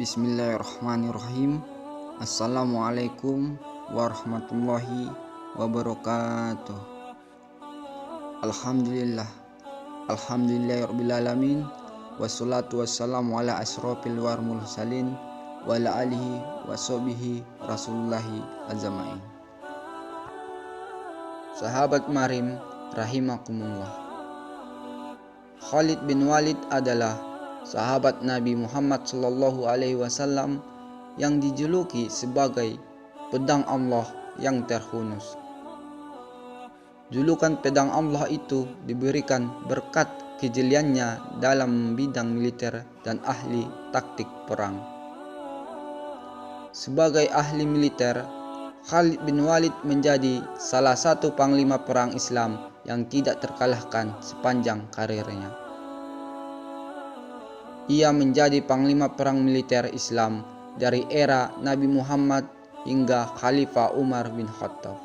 Bismillahirrahmanirrahim. Assalamualaikum warahmatullahi wabarakatuh. Alhamdulillahirrabbilalamin. Wassalatu wassalamu ala asrofil war mursalin wa ala alihi wa sahbihi rasulullahi azamain. Sahabat Marim rahimakumullah. Khalid bin Walid adalah sahabat Nabi Muhammad Sallallahu Alaihi Wasallam yang dijuluki sebagai pedang Allah yang terhunus. Julukan pedang Allah itu diberikan berkat kejeliannya dalam bidang militer dan ahli taktik perang. Sebagai ahli militer, Khalid bin Walid menjadi salah satu panglima perang Islam yang tidak terkalahkan sepanjang karirnya. Ia menjadi panglima perang militer Islam dari era Nabi Muhammad hingga Khalifah Umar bin Khattab.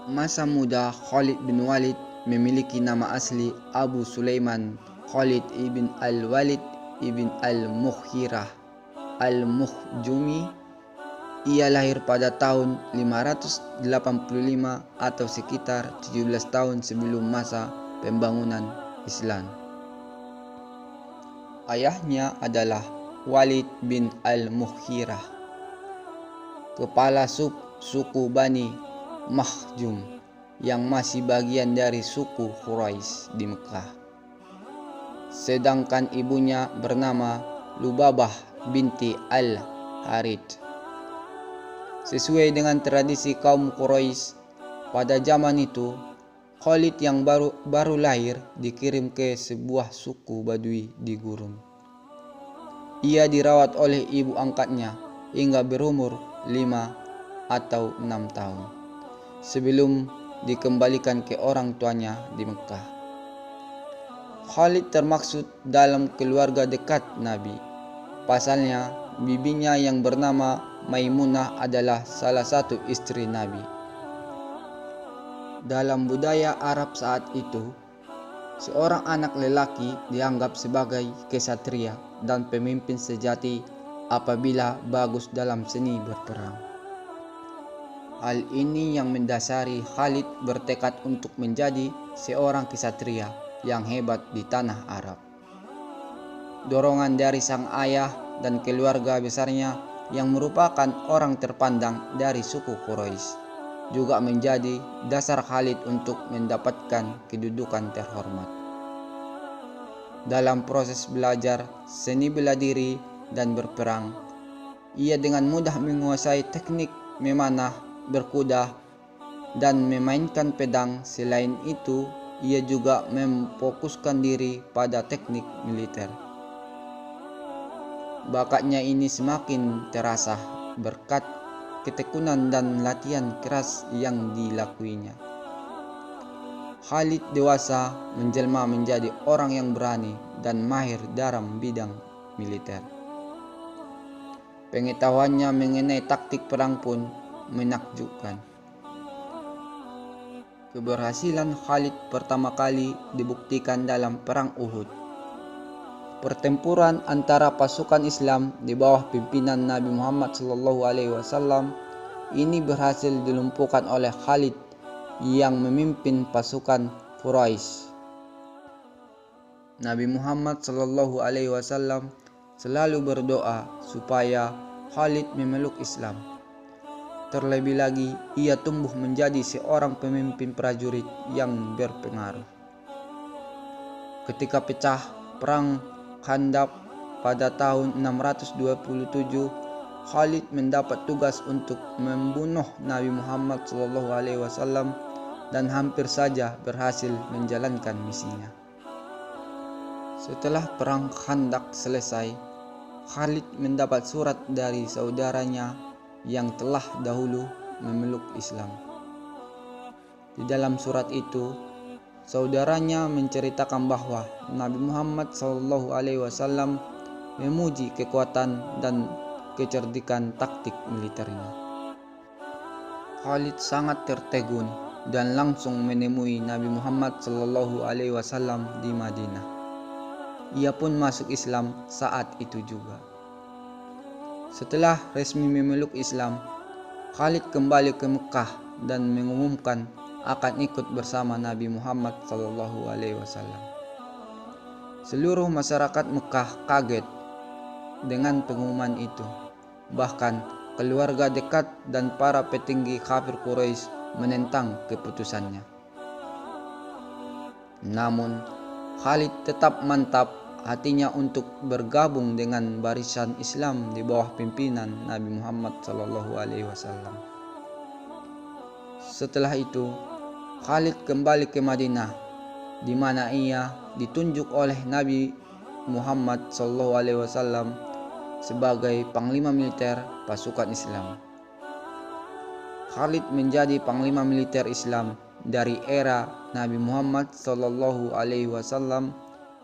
Masa muda Khalid bin Walid memiliki nama asli Abu Sulaiman Khalid ibn al-Walid ibn al-Mughirah al-Mukhzumi. Ia lahir pada tahun 585 atau sekitar 17 tahun sebelum masa pembangunan Islam. Ayahnya adalah Walid bin al-Mughirah, kepala suku Bani Makhzum yang masih bagian dari suku Quraisy di Mekah. Sedangkan ibunya bernama Lubabah binti al-Harith. Sesuai dengan tradisi kaum Quraisy pada zaman itu, Khalid yang baru lahir dikirim ke sebuah suku Badui di gurun. Ia dirawat oleh ibu angkatnya hingga berumur 5 atau 6 tahun sebelum dikembalikan ke orang tuanya di Mekah. Khalid termaksud dalam keluarga dekat Nabi. Pasalnya, bibinya yang bernama Maimunah adalah salah satu istri Nabi. Dalam budaya Arab saat itu, seorang anak lelaki dianggap sebagai kesatria dan pemimpin sejati apabila bagus dalam seni berperang. Hal ini yang mendasari Khalid bertekad untuk menjadi seorang kesatria yang hebat di tanah Arab. Dorongan dari sang ayah dan keluarga besarnya yang merupakan orang terpandang dari suku Quraisy juga menjadi dasar Khalid untuk mendapatkan kedudukan terhormat. Dalam proses belajar seni bela diri dan berperang, ia dengan mudah menguasai teknik memanah, berkuda, dan memainkan pedang. Selain itu, ia juga memfokuskan diri pada teknik militer. Bakatnya ini semakin terasa berkat ketekunan dan latihan keras yang dilakuinya. Khalid dewasa menjelma menjadi orang yang berani dan mahir dalam bidang militer. Pengetahuannya mengenai taktik perang pun menakjubkan. Keberhasilan Khalid pertama kali dibuktikan dalam perang Uhud. Pertempuran antara pasukan Islam di bawah pimpinan Nabi Muhammad SAW ini berhasil dilumpuhkan oleh Khalid yang memimpin pasukan Quraisy. Nabi Muhammad SAW selalu berdoa supaya Khalid memeluk Islam. Terlebih lagi, ia tumbuh menjadi seorang pemimpin prajurit yang berpengaruh. Ketika pecah perang Khandaq pada tahun 627, Khalid mendapat tugas untuk membunuh Nabi Muhammad SAW dan hampir saja berhasil menjalankan misinya. Setelah perang Khandaq selesai, Khalid mendapat surat dari saudaranya yang telah dahulu memeluk Islam. Di dalam surat itu, saudaranya menceritakan bahwa Nabi Muhammad SAW memuji kekuatan dan kecerdikan taktik militernya. Khalid sangat tertegun dan langsung menemui Nabi Muhammad SAW di Madinah. Ia pun masuk Islam saat itu juga. Setelah resmi memeluk Islam, Khalid kembali ke Mekah dan mengumumkan akan ikut bersama Nabi Muhammad SAW. Seluruh masyarakat Mekah kaget dengan pengumuman itu. Bahkan keluarga dekat dan para petinggi kafir Quraisy menentang keputusannya. Namun Khalid tetap mantap hatinya untuk bergabung dengan barisan Islam di bawah pimpinan Nabi Muhammad SAW. Setelah itu, Khalid kembali ke Madinah, di mana ia ditunjuk oleh Nabi Muhammad SAW sebagai panglima militer pasukan Islam. Khalid menjadi panglima militer Islam dari era Nabi Muhammad SAW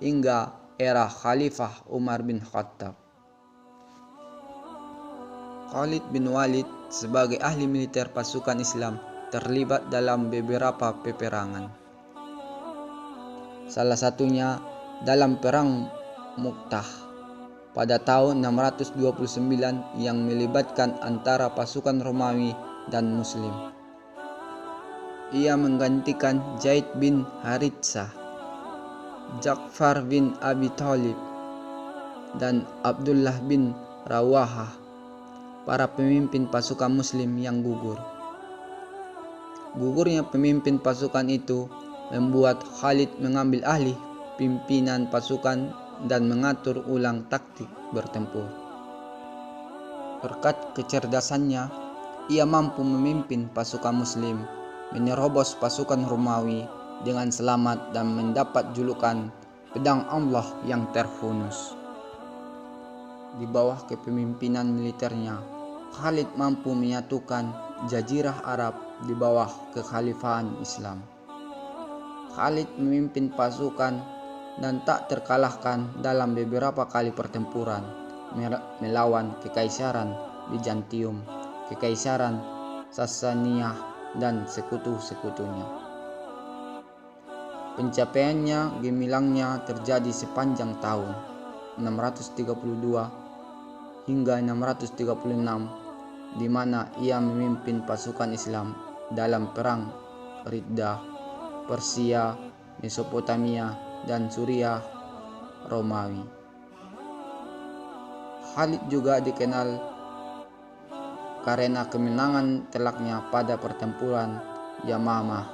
hingga era Khalifah Umar bin Khattab. Khalid bin Walid sebagai ahli militer pasukan Islam terlibat dalam beberapa peperangan. Salah satunya dalam perang Mu'tah pada tahun 629 yang melibatkan antara pasukan Romawi dan Muslim. Ia menggantikan Zaid bin Haritsah, Ja'far bin Abi Thalib, dan Abdullah bin Rawahah, para pemimpin pasukan Muslim yang gugur. Gugurnya pemimpin pasukan itu membuat Khalid mengambil alih pimpinan pasukan dan mengatur ulang taktik bertempur. Berkat kecerdasannya, ia mampu memimpin pasukan Muslim menerobos pasukan Romawi dengan selamat dan mendapat julukan pedang Allah yang terhunus. Di bawah kepemimpinan militernya, Khalid mampu menyatukan Jazirah Arab di bawah kekhalifahan Islam. Khalid memimpin pasukan dan tak terkalahkan dalam beberapa kali pertempuran melawan Kekaisaran Bizantium, Kekaisaran Sassaniyah, dan sekutu-sekutunya. Pencapaiannya gemilangnya terjadi sepanjang tahun 632 hingga 636, di mana ia memimpin pasukan Islam dalam perang Riddah, Persia, Mesopotamia, dan Suriah Romawi. Khalid juga dikenal karena kemenangan telaknya pada pertempuran Yamamah,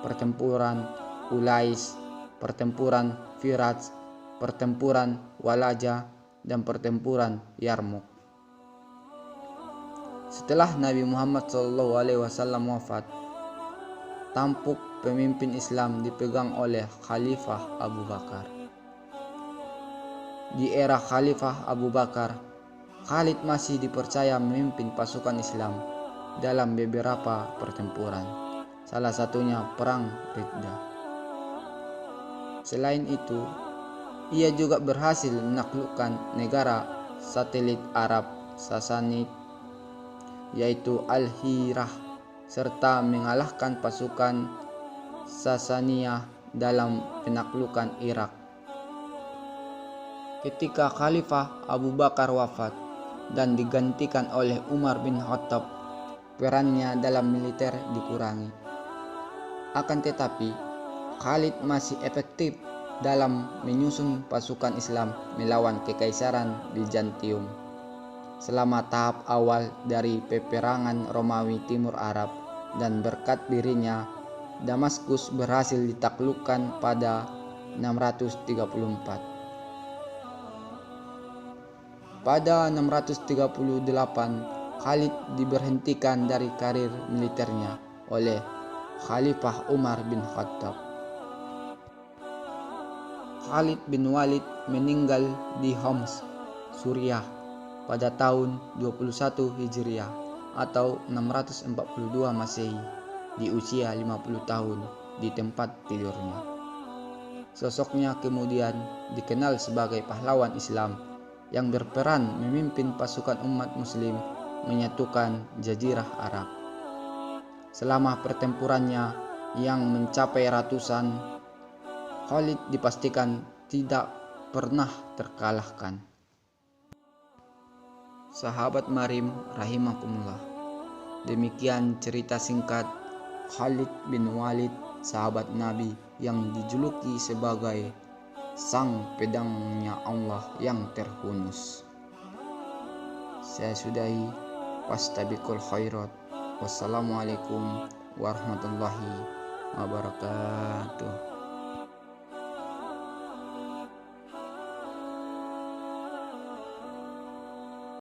pertempuran Ulais, pertempuran Firat, pertempuran Walaja, dan pertempuran Yarmouk. Setelah Nabi Muhammad SAW wafat, tampuk pemimpin Islam dipegang oleh Khalifah Abu Bakar. Di era Khalifah Abu Bakar, Khalid masih dipercaya memimpin pasukan Islam dalam beberapa pertempuran, salah satunya Perang Riddah. Selain itu, ia juga berhasil menaklukkan negara satelit Arab Sasanid, yaitu Al-Hirah, serta mengalahkan pasukan Sasaniyah dalam penaklukan Irak. Ketika Khalifah Abu Bakar wafat dan digantikan oleh Umar bin Khattab, perannya dalam militer dikurangi. Akan tetapi, Khalid masih efektif dalam menyusun pasukan Islam melawan Kekaisaran Bizantium. Selama tahap awal dari peperangan Romawi Timur Arab, dan berkat dirinya, Damaskus berhasil ditaklukkan pada 634. Pada 638, Khalid diberhentikan dari karir militernya oleh Khalifah Umar bin Khattab. Khalid bin Walid meninggal di Homs, Suriah pada tahun 21 Hijriah atau 642 Masehi di usia 50 tahun di tempat tidurnya. Sosoknya kemudian dikenal sebagai pahlawan Islam yang berperan memimpin pasukan umat muslim menyatukan Jazirah Arab. Selama pertempurannya yang mencapai ratusan, Khalid dipastikan tidak pernah terkalahkan. Sahabat Marim rahimakumullah, demikian cerita singkat Khalid bin Walid, sahabat Nabi yang dijuluki sebagai sang pedangnya Allah yang terhunus. Saya sudahi. Fastabiqul khairat. Wassalamualaikum warahmatullahi wabarakatuh.